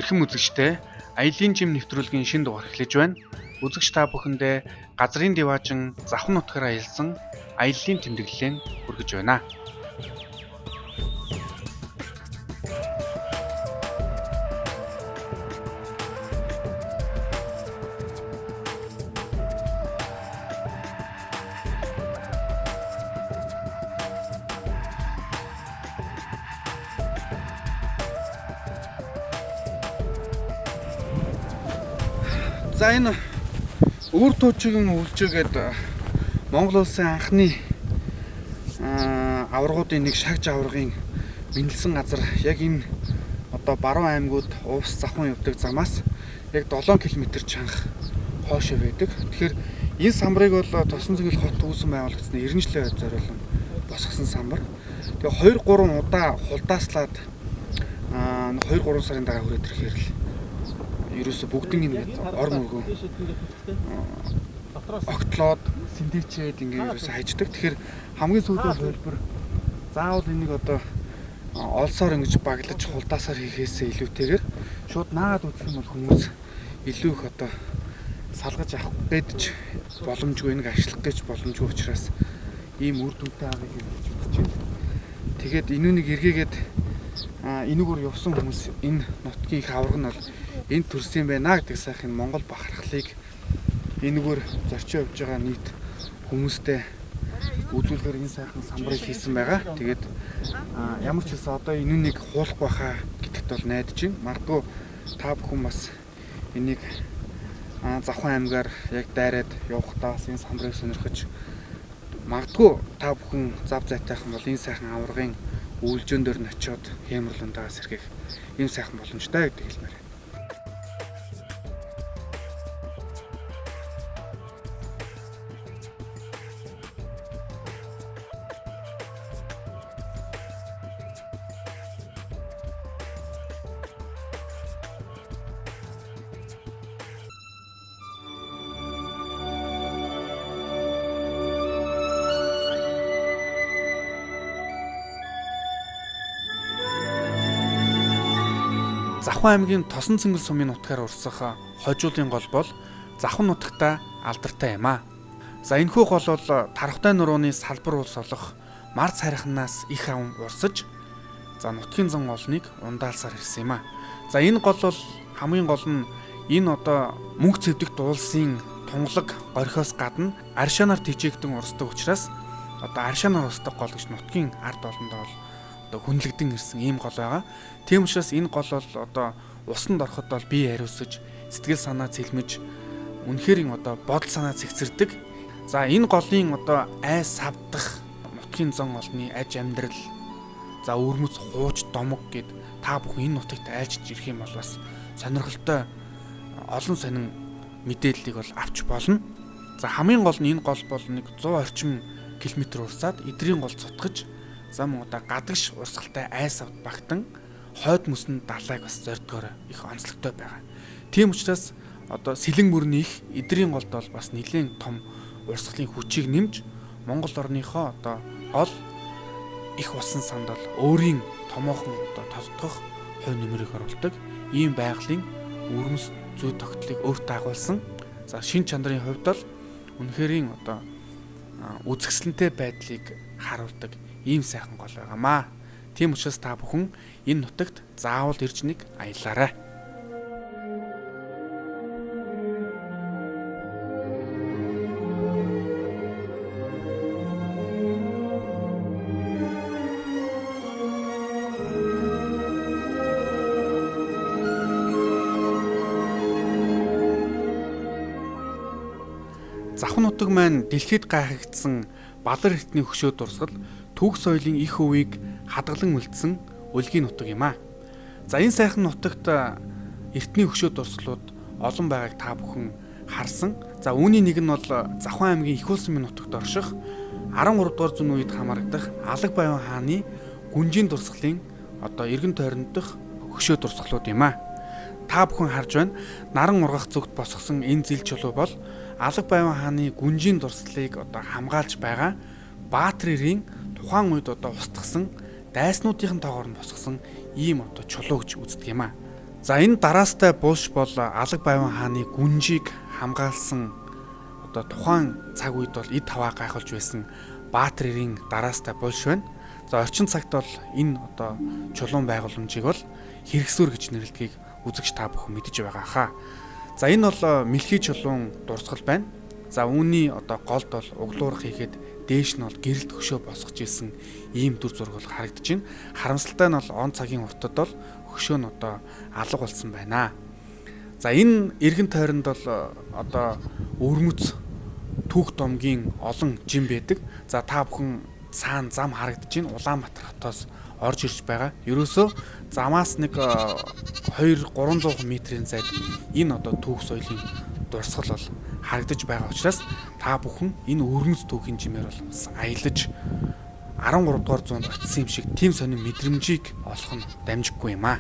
эрхэм үзэгчдээ Аялын жим нэвтрүүлгийн шинэ дугаар эхлэж байна. Үзэгч та бүхэндээ газрын диваажин завхан нутгаар аялсан аяллаа тэмдэглэлээ хүргэж байна. За энэ өвөр туучгийн үлжээгээд Монгол улсын анхны аваргуудын нэг шагж аваргын бэнэлсэн газар яг энэ одоо баруун аймагуд Увс завхан явдаг замаас яг 7 км чанга хоошо байдаг. Тэгэхээр энэ самбарыг бол Тосон цэнгэл хот үүсэн байгуулагдсан 90 жилийн зориулан босгосон самбар. Тэгээ 2-3 удаа хулдааслаад 2-3 сарын дараа хүрээд ирэхээр л ерөөсө бүгдэн ингээд ор мөргөө огтлоод сэндэвчээд ингээд ерөөсө хайждаг. Тэгэхээр хамгийн сүүлийн хөлбөр заавал энийг одоо олсоор ингэж баглаж хулдаасаар хийхээсээ илүүтэйгээр шууд наагаад үзэх юм бол хүмүүс илүү их одоо салгаж авах гэдэж боломжгүй, энийг ашиглах гэж боломжгүй учраас ийм үр дүнтэй авыг гэж үзэж байна. Тэгээд энүүнийг эргээгээд энүүгээр явсан хүмүүс энэ нутгийн их аварга нь бол энэ төрсөн байна гэдэг сайхан Монгол бахархлыг энэгээр зорчоо явж байгаа нийт хүмүүстэй үзүүлэхээр энэ сайхан самбарыг хийсэн байгаа. Тэгээд ямар ч хэлсэн одоо энэнийг хуулах байхаа гэдэгт бол найдаж байна. Магадгүй та бүхэн бас энийг завхан аймгаар яг дайраад явахдаа бас энэ самбарыг сонирхож магадгүй та бүхэн зав зайтайхан бол энэ сайхан аваргын үйлжүүн дээр нь очиод хямралундаа сэрхийх ийм сайхан боломжтой гэдэг хэлмээр байна. Завхан аймгийн Тосон цэнгэл сумын нутгаар урсах хожуулын гол бол завхан нутагта алдартай юм аа. За энэхүү гол бол тархтай нурууны салбар улс олох Марц харихнаас их аван урсаж нутгийн зан олныг ундаалсаар ирсэн юм аа. За энэ гол бол хамгийн гол нь энэ одоо мөнх цэвдэгт уулсын тунгалаг горхиос гадна аршаанаар тижээгдэн урсдаг учраас одоо аршаанаар урсдаг гол гэж нутгийн ард олондоо бол одоо хүнлэгдэн ирсэн ийм гол байгаа. Тийм учраас энэ гол бол одоо усанд ороход бол бие хариуцж сэтгэл санаа цэлмэж үнэхээр одоо бодол санаа цэгцэрдэг. За энэ голын одоо айс савдах нутгийн зан олны аж амьдрал өрмөц хууч домог гэд та бүхэн энэ нутагт айлчж ирэх юм бол бас сонирхолтой олон сонин мэдээллийг бол авч болно. За хамгийн гол нь энэ гол бол нэг 100 орчим км урсаад эдрийн гол цутгаж зам удаа гадагш урсгалтай айс авд багтан хойд мөсөнд далайг бас зордгоор их онцлогтой байгаа. Тийм учраас одоо сэлэн мөрний их эдрийн голд бол бас нэлээд том урсгалын хүчийг нэмж Монгол орныхоо одоо гол их усан санд бол өөрийн томоохон одоо тодтгох хувь нэмрийг оруулдаг ийм байгалийн өрмөс зүй тогтолыг өөртөө агуулсан. За шин чанарын хувьд бол үнэхэрийн одоо үзэсгэлэнтэй байдлыг харуулдаг ийм сайхан гол байгаамаа. Тийм учраас та бүхэн энэ нутагт заавал ирж нэг аялаарай. Завхан нутаг маань дэлхийд гайхагдсан Балар эртний хөшөө дурсгал түүх соёлын их өвийг хадгалан үлдсэн өлгийн нутаг юм аа. За энэ сайхан нутагт эртний хөшөө дурсгалууд олон байгааг та бүхэн харсан. За үүний нэг нь бол Завхан аймгийн Их улсын нутагт орших 13 дугаар зууны үед хамаарагдах Алаг Баян хааны гүнжийн дурсгалын одоо эргэн тойронд дох хөшөө дурсгалууд юм аа. Та бүхэн харж байна. Наран ургах зүгт босгосон энэ зил чулуу бол Алаг Баян хааны гүнжийн дурсгалыг одоо хамгаалж байгаа Баатар эрийн тухайн үед одоо устгасан дайснуудын тоогоор нь босгосон ийм одоо чулуу гэж үздэг юм аа. За энэ дараастай булш бол Алаг Байван хааны гүнжийг хамгаалсан одоо тухайн цаг үед бол эд таваа гайхуулж байсан Баатар эрийн дараастай булш байна. За орчин цагт бол энэ одоо чулуун байгууламжийг бол хэрэгсүүр гэж нэрлэдгийг үзэгч та бүхэн мэдэж байгаа хаа. За энэ бол мэлхий чулуун дурсгал байна. За үүний одоо голд бол углуурах хийхэд дээш нь бол гэрэлт хөшөө босгож исэн ийм дүр зураг бол харагдаж байна. Харамсалтай нь бол он цагийн уртад бол хөшөө нь одоо алга болсон байна. За энэ эргэн тойронд бол одоо өвөрмөц түүх домгийн олон жим байдаг. За та бүхэн цаана зам харагдаж байна. Улаанбаатар хотоос орж ирж байгаа. Ерөөсөө замаас нэг 200-300 метрийн зайд энэ одоо түүх соёлын дурсгал бол харагдаж байгаа учраас та бүхэн энэ өвөрмөц түүхийн жимээр бол бас аялаж 13 дугаар зуунд очисон юм шиг тийм сонин мэдрэмжийг олох нь дамжиггүй юм аа.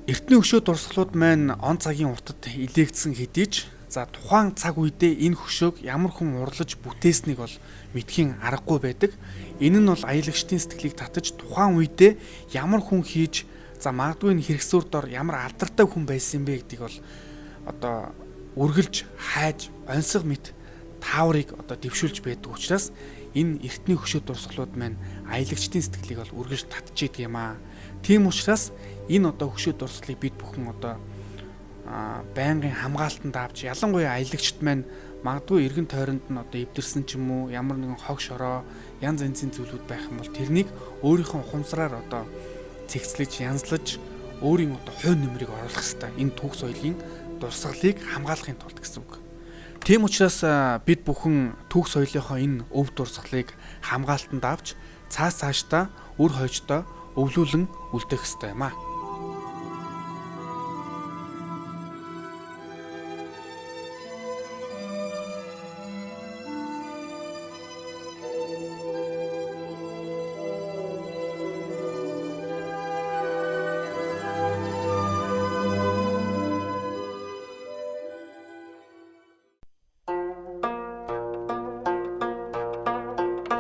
Эртний хөшөө дурсгалууд маань он цагийн уртад илээгдсэн хэдий ч за тухайн цаг үедээ энэ хөшөөг ямар хүн урлаж бүтээснийг бол мэдхийн аргагүй байдаг. Энэ нь бол аялагчдын сэтгэлийг татаж тухайн үедээ ямар хүн хийж за магадгүй энэ хэрэгсүүр дор ямар алдартай хүн байсан бэ гэдгийг бол одоо үргэлж хайж онцгой мэт тааврыг одоо дэвшүүлж байдаг учраас энэ эртний хөшөө дурсгалууд маань аялагчдын сэтгэлийг бол үргэлж татчихийдэг юм аа. Тийм учраас энэ одоо хөшөө дурсгалыг бид бүхэн одоо байнгын хамгаалтанд авч ялангуяа аялагчд маань магадгүй эргэн тойронд нь одоо эвдэрсэн ч юм уу ямар нэгэн хог шороо янз янзын зүйлүүд байх юм бол тэрнийг өөрийнхөө ухамсараар одоо цэгцлэж янзлаж өөрийн одоо хувь нэмрийг оруулах хэрэгтэй. Энэ түүх соёлын дурсгалыг хамгаалахын тулд гэсэн үг. Тийм учраас бид бүхэн түүх соёлынхоо энэ өв дурсгалыг хамгаалтанд авч цаашдаа үр хойждоо өвлүүлэн үлдэх хэрэгтэй юм аа.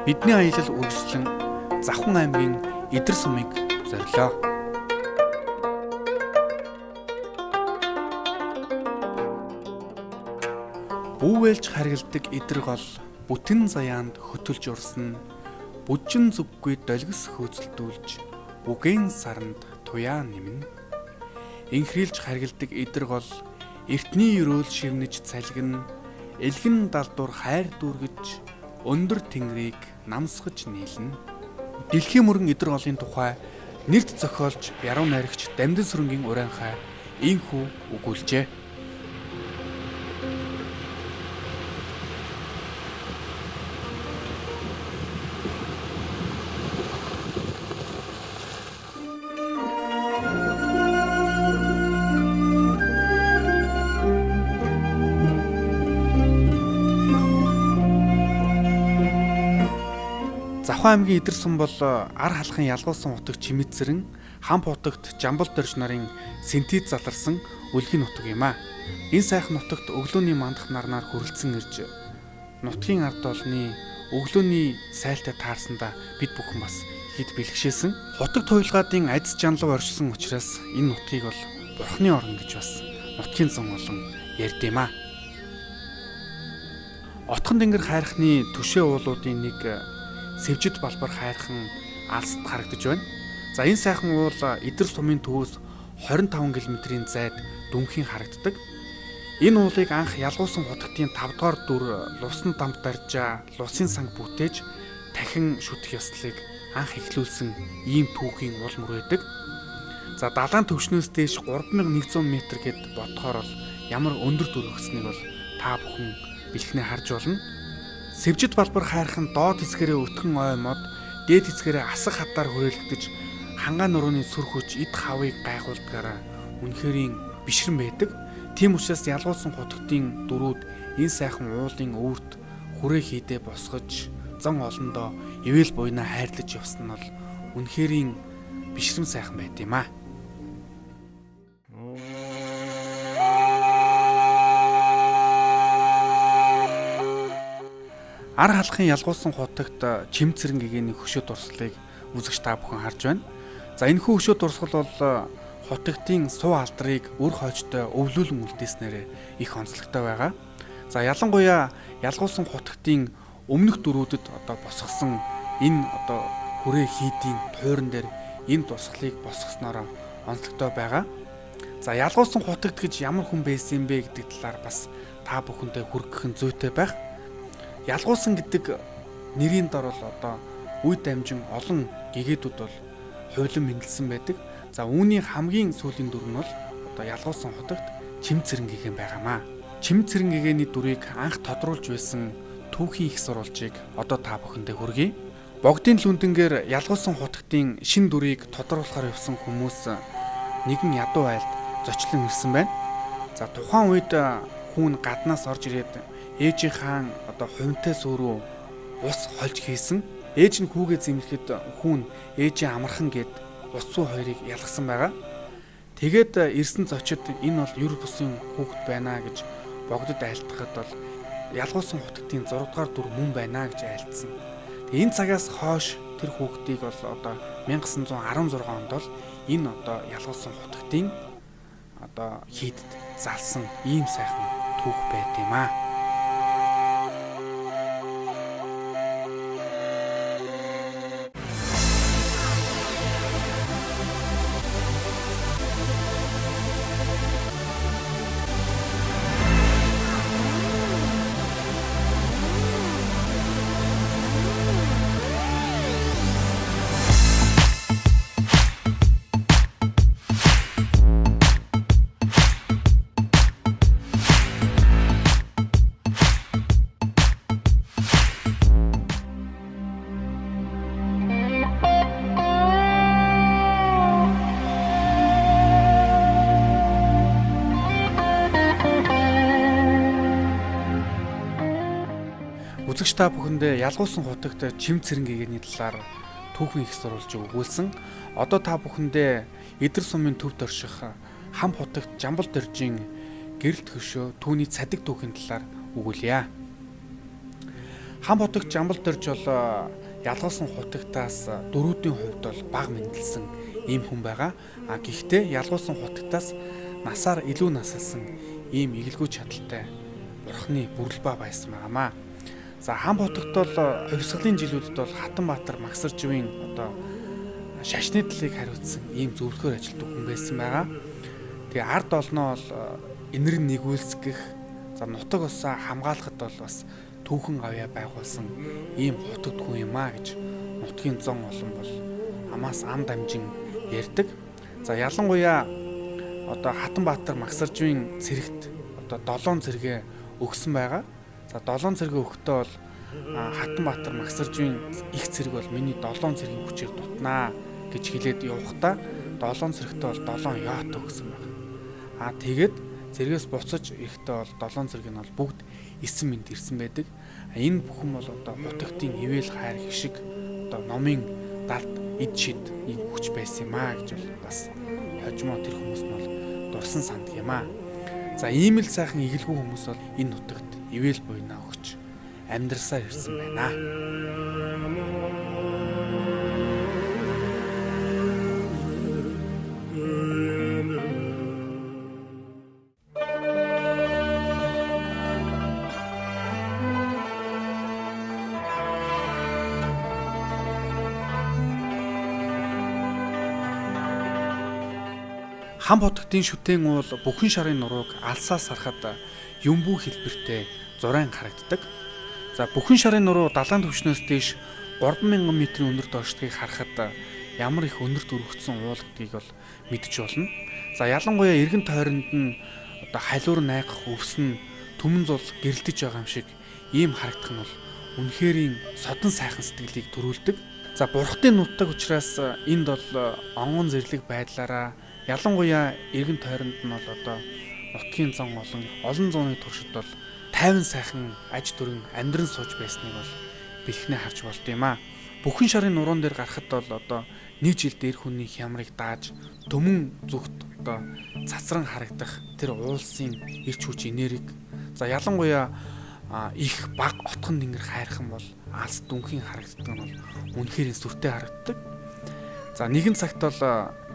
Бидний аялал үргэлжлэн Завхан аймгийн Идэр сумыг зориулаа. Бүүвэлж харгалдаг Идэр гол бүтэн заяанд хөтөлж урсна. Бүжин зүггүй долгис хөөцөлдүүлж бүгэн саранд туяа нэмнэ. Инхрийлж харгалдаг Идэр гол эртний өрөөл шивнэж цалгин элгэн далдуур хайр дүүргэж өндөр тэнгэрийг намсгаж нийлнэ. Дэлхийн мөрөн Идэр голын тухай нэрд зохиолж яруу найрагч Дамдын сүрэнгийн Урианхай ийхүү өгүүлжээ. Завхан аймгийн Идэр сум бол ар халахын ялгуулсан утаг Чимэцэрэн, хам путагт Жамбал дорж нарын синтез заларсан үлгийн нутаг юм аа. Энэ сайхан нутагт өглөөний мандах нарнаар хүрэлцэн ирж нутгийн ард олны өглөөний сайлтай таарсандаа бид бүхэн бас хэд бэлгшээсэн. Хутаг туйлгаадын адис жанлаг оршсон учраас энэ нутгийг бол бурхны орн гэж бас нутгийн зам болон ярьдэм аа. Отхон тэнгэр хайрхны түшээ уулуудын нэг Сэвжид балбар хайрхан алсад харагдаж байна. За энэ сайхан уул Идэр сумын төвөөс 25 км-ийн зайд дүнхийн харагддаг. Энэ уулыг анх ялгуусан хутагтын 5 дугаар дүр лусан дамт даржаа лусын санг бүтээж дахин шүтэх ёслолыг анх эхлүүлсэн ийм түүхийн уул мөр байдаг. За далайн төвшнөөс дээш 3100 м гэд бодохоор бол ямар өндөр дүр өгснэг бол та бүхэн бэлхнээ харж болно. Сэвжид балбар хайрхан доод хэсгэрээ өтгөн ой мод, дээд хэсгэрээ асах хатаар хүрээлэгдэж хангаан нурууны сүр хүч эд хавыг гайхуулдгаараа үнэхэрийн бишрэн байдаг. Тийм учраас ялгуулсан хутагтын дөрүүд энэ сайхан уулын өвөрт хүрээ хийдэ босгож зан олондоо ивэл буйнаа хайрлаж явсан нь бол үнэхэрийн бишрэн сайхан байт юм аа. Ар халахын ялгуулсан хутагт чим цэрэн гэгээний хөшөө дурслыг үзэгч та бүхэн харж байна. За энэ хөшөө дурсгал бол хутагтын суу алдрыг үр хойчтой өвлүүлэн үлдээснээр их онцлогтой байгаа. За ялангуяа ялгуулсан хутагтын өмнөх дөрүүдэд босгосон энэ хүрээ хийдийн туйран дээр энэ дурсгалыг босгосноор онцлогтой байгаа. За ялгуулсан хутагт гэж ямар хүн байсан юм бэ гэдэг талаар бас та бүхэндээ хүргэх нь зүйтэй байх. Ялгуулсан гэдэг нэрийн дор бол үе дамжин олон гэгээдүүд бол хуулин мэндэлсэн байдаг. За үүний хамгийн сүүлийн дүр нь бол ялгуулсан хутагт чим цэрэн гэгээн байгаамаа. Чим цэрэн гэгээний дүрийг анх тодруулж байсан түүхийн их сурвалжийг одоо та бүхэндээ хүргэе. Богдын лүндэнгээр ялгуулсан хутагтын шин дүрийг тодруулахаар явсан хүмүүс нэгэн ядуу айлд зочлон ирсэн байна. За тухайн үед хүн гаднаас орж ирээд ээжийн хаан хувинтай сүү рүү ус хольж хийсэн. Ээж нь хүүгээ зэмлэхэд хүн ээжийн амархан гээд ус сүү хоёрыг ялгсан байгаа. Тэгээд ирсэн зочид энэ бол юр бусын хүүхэд байна гэж богдод айлтгахад бол ялгуулсан хутагтын 6 дугаар дүр мөн байна гэж айлтсан. Энэ цагаас хойш тэр хүүхдийг бол 1916 онд бол энэ ялгуулсан хутагтын хийдэд залсан ийм сайхан түүх байт юм аа. Үзэгч та бүхэндээ ялгуулсан хутагт чим цэрэн гэгээний талаар түүхэн их сурвалжийг өгүүлсэн. Одоо та бүхэндээ эдэр сумын төвд орших хам хутагт Жамбал доржийн гэрэлт хөшөө түүний цадиг түүхийн талаар өгүүлье. Хам хутагт Жамбал дорж бол ялгуулсан хутагтаас дөрүүдийн хувьд бол бага мэндэлсэн ийм хүн байгаа. Гэхдээ ялгуулсан хутагтаас насаар илүү насалсан ийм эгэлгүй чадaltaй бурхны бүрлбаа байсан байгаамаа. За хам хутагт бол хувьсгалын жилүүдэд бол Хатанбаатар Магсарживын шашны талыг хариуцсан ийм зөвлөхөр ажилтдаг хүн байсан байгаа. Тэгээ ард олноо бол энэр нэгүүлсгэх, за нутаг усаа хамгаалахад бол бас түүхэн авьяа байгуулсан ийм хутагт хүн юм а гэж нутгийн зон олон бол амаас ам дамжин ярьдаг. За ялангуяа Хатанбаатар Магсарживын цэрэгт 7 цэргээ өгсөн байгаа. За 7 цэрэг өгөхдөө бол Хатанбаатар Магсарживын их цэрэг бол миний 7 цэргийн хүчээр дутнаа гэж хэлээд явахдаа 7 цэрэгтээ бол 7 яат өгсөн байна. Тэгээд цэргээс буцаж ирэхдээ бол 7 цэрэг нь бол бүгд эсэн мэд ирсэн байдаг. Энэ бүхэн бол хутагтын ивэл хайр хишиг номын далд эд шид ийм хүч байсан юм а гэж бол бас хожимо тэр хүмүүс нь бол дурсан сандг юм а. За ийм л сайхан игэлгүй хүмүүс бол энэ нутагт ивэл буйнаа өгч амьдрасаар ирсэн байна. Хам хутагтын шүтэн уул бүхэн шарын нурууг алсаас харахад юмбүү хэлбэртэй зурайн харагддаг. За бүхэн шарын нуруу далайн түвшнээс дээш 3000 м-ийн өнөрт оршдгийг харахад ямар их өнөрт өргөгдсөн уул гэдгийг бол мэдж болно. За ялангуяа эргэн тойронд нь халиур найгах өвсөн төмөн зул гэрэлтэж байгаа юм шиг ийм харагдах нь бол үнэхэрийн содон сайхан сэтгэлийг төрүүлдэг. За бурхтын нутаг учраас энд бол онгон зэрлэг байдлаараа ялангуяа эргэн тойронд нь бол нутгийн зан олон зууны туршид бол тайван сайхан аж дүрэн амьдран сууж байсныг бол бэлхнээ харж болд юм а. Бүхэн шарын нуруун дээр гарахад бол нэг жил дээр хүний хямрыг дааж төмөн зүгт цацран харагдах тэр уулсын эрч хүч энерги. За ялангуяа их баг отхон тэнгэр хайрхан бол алс дүнхийн харагддаг нь бол үнэхээр сүртэй харагддаг. За нэгэн цагт бол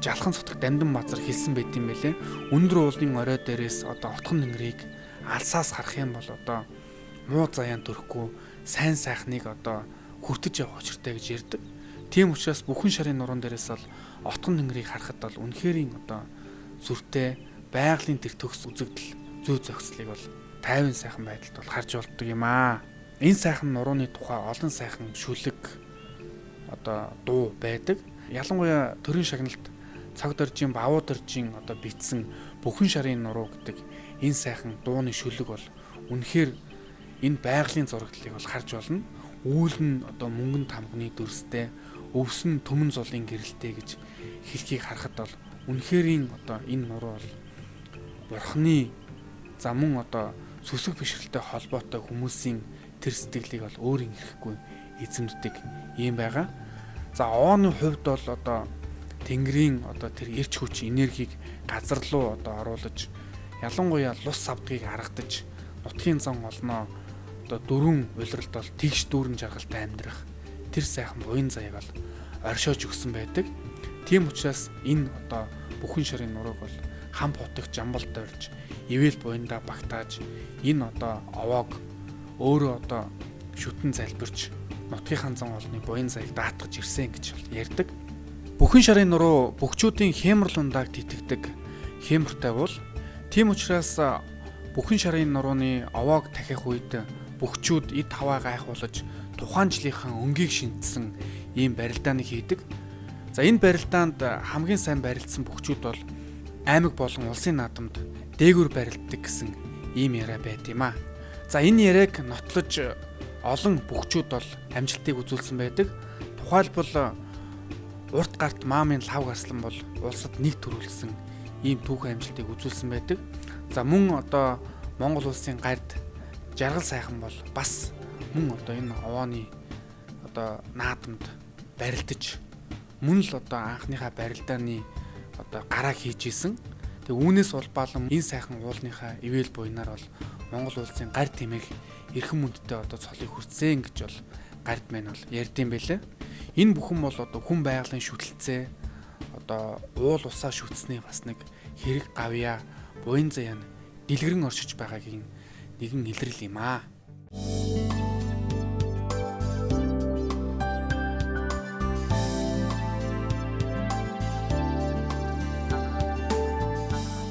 жалхан цутгах Дамдан Базар хэлсэн байт юм байлээ. Өндөр уулын орой дээрээс одоо отхон тэнгэрийг алсаас харах юм бол одоо муу заяан төрөхгүй сайн сайхныг одоо хүртэж явах учиртай гэж ярьдаг. Тийм учраас бүхэн шарын нуруунд дээрээс бол отхон тэнгэрийг харахад бол үнэхэрийн одоо сүртэй байгалийн тэр төгс үзэгдэл зүй зохицлыг бол тайван сайхан байдалд бол харж болдог юм аа. Энэ сайхан нурууны тухай олон сайхан шүлэг одоо дуу байдаг. Ялангуяа төрийн шагналт цаг доржийн бавуу доржийн одоо битсэн бүхэн шарын нуруу гэдэг энэ сайхан дууны шүлэг бол үнэхээр энэ байгалийн зураглалыг бол харж болно. Үүл нь одоо мөнгөн тамганы дүрстэй, өвс нь төмөн зулын гэрэлтэй гэж хэлхийг харахад бол үнэхэрийн одоо энэ нуруу бол бурхны за мөн одоо сүсэг бишрэлтэй холбоотой хүмүүсийн тэр сэтгэлийг бол өөрийн ирэхгүй эзэмддэг юм байгаа. За овооны хувьд бол одоо тэнгэрийн одоо тэр эрч хүч энергийг газар руу одоо оруулаж ялангуяа лус авдгийг харагдаж нутгийн зан олноо одоо дөрвөн улиралд бол тэгш дүүрэн жаргалтай амьдрах тэр сайхан буян заяаг бол оршоож өгсөн байдаг. Тийм учраас энэ одоо бүхэн шарын нурууг бол хам хотог жамбалд орж ивэл буяндаа багтааж энэ одоо овоог өөрөө одоо шүтэн залбирч нутгийн зан олны буян заяаг даатгаж ирсэн гэж ярьдаг. Бүхэн шарын нуруу бөхчүүдийн хямрал ундааг титгдэг хямртай бол тийм учраас бүхэн шарын нурууны овоог дахих үед бөхчүүд эд хаваа гайхуулж тухайн жилийнхэн өнгийг шинжсэн ийм барилдааныг хийдэг. За энэ барилдаанд хамгийн сайн барилдсан бөхчүүд бол аймаг болон улсын наадамд дээгүр барилддаг гэсэн ийм яриа байт юм аа. За энэ яриаг нотлож олон бөхчүүд бол амжилтыг үзүүлсэн байдаг. Тухайлбал урт гарт маамын лав гарслан бол улсад нэг төрүүлсэн ийм түүхэн амжилтыг үзүүлсэн байдаг. За мөн одоо Монгол улсын гард жаргал сайхан бол бас мөн одоо энэ овооны одоо наадамд барилдаж мөн л одоо анхныхаа барилдааны одоо гарааг хийж исэн. Тэгээ үүнээс улбаалan энэ сайхан уулныхаа ивэл буйнаар бол Монгол улсын гард тэмээх эрхэм үндтэй одоо цолыг хүртсэн гэж бол гард маань бол ярьдсан байлээ. Энэ бүхэн бол одоо хүн байгалийн шүтэлцээ одоо уул усаа шүтсний бас нэг хэрэг гавья буян заяа дэлгэрэн оршиж байгаагийн нэгэн илрэл юм аа.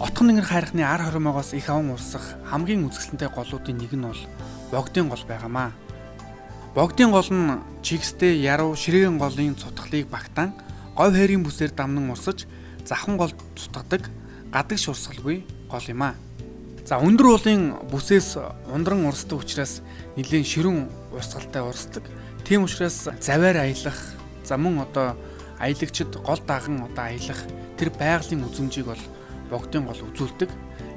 Отхон тэнгэр хайрхны ар хормоогоос их аван урсах хамгийн үзэсгэлэнтэй голуудын нэг нь бол богдын гол байгаамаа. Богдын гол нь чигстэй яруу ширээн голын цутгалыг багтаан говь хайрын бүсээр дамнан урсаж захан гол цутгадаг гадагш урсгалгүй гол юм аа. За өндөр уулын бүсээс ундран урсдаг учраас нэлийн ширүүн урсгалтай урсдаг. Тийм учраас заваар аялах, за мөн одоо аялагчид гол даган одоо аялах тэр байгалийн үзмжийг бол богдын гол үзүүлдэг.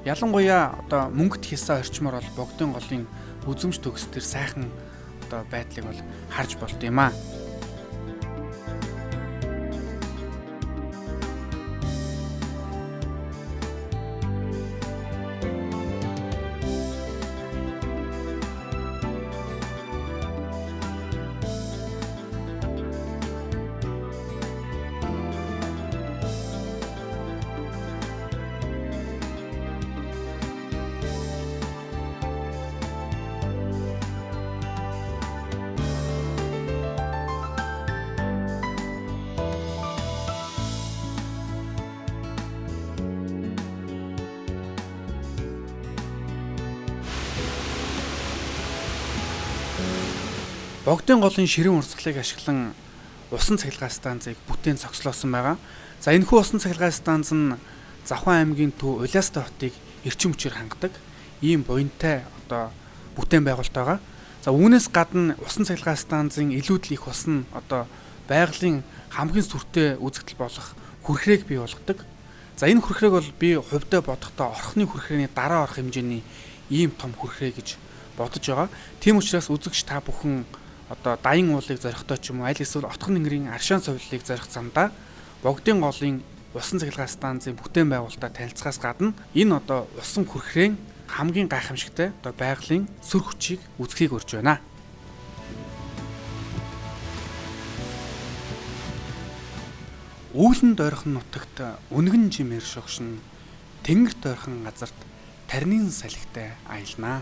Ялангуяа одоо мөнгөд хийсэн орчмоор бол богдын голын үзмж төгс төр сайхан одоо байдлыг бол харж болд юм аа. Богдын голын ширүүн урсгалыг ашиглан усан цахилгаан станцыг бүтээн цогцлоосон байгаа. За энэхүү усан цахилгаан станц нь Завхан аймгийн төв Улаастай хотыг эрчим хүчээр хангадаг ийм буянтай одоо бүтээн байгуулалт байгаа. За үүнээс гадна усан цахилгаан станцын илүүдл их ус нь одоо байгалийн хамгийн сүртэй үзэгдэл болох хүрхрээг бий болгодог. За энэ хүрхрээг бол би хувьдаа бодохдоо орхны хүрхрээний дараа орох хэмжээний ийм том хүрхрээ гэж бодож байгаа. Тийм учраас үзэгч та бүхэн одоо даян уулыг зорихтой ч юм уу аль эсвэл отхон тэнгэрийн аршаан совллыг зорих замдаа богдын голын усан цахилгаан станцын бүтээн байгуулалтаа танилцахаас гадна энэ одоо усан хүрхрээн хамгийн гайхамшигтай одоо байгалийн сүр хүчийг үзхийг урьж байна. Үүлэн дойрхон нутагт үнэгэн жимээр шогшин тэнгэрт ойрхон газарт тарнын салхитай аялнаа.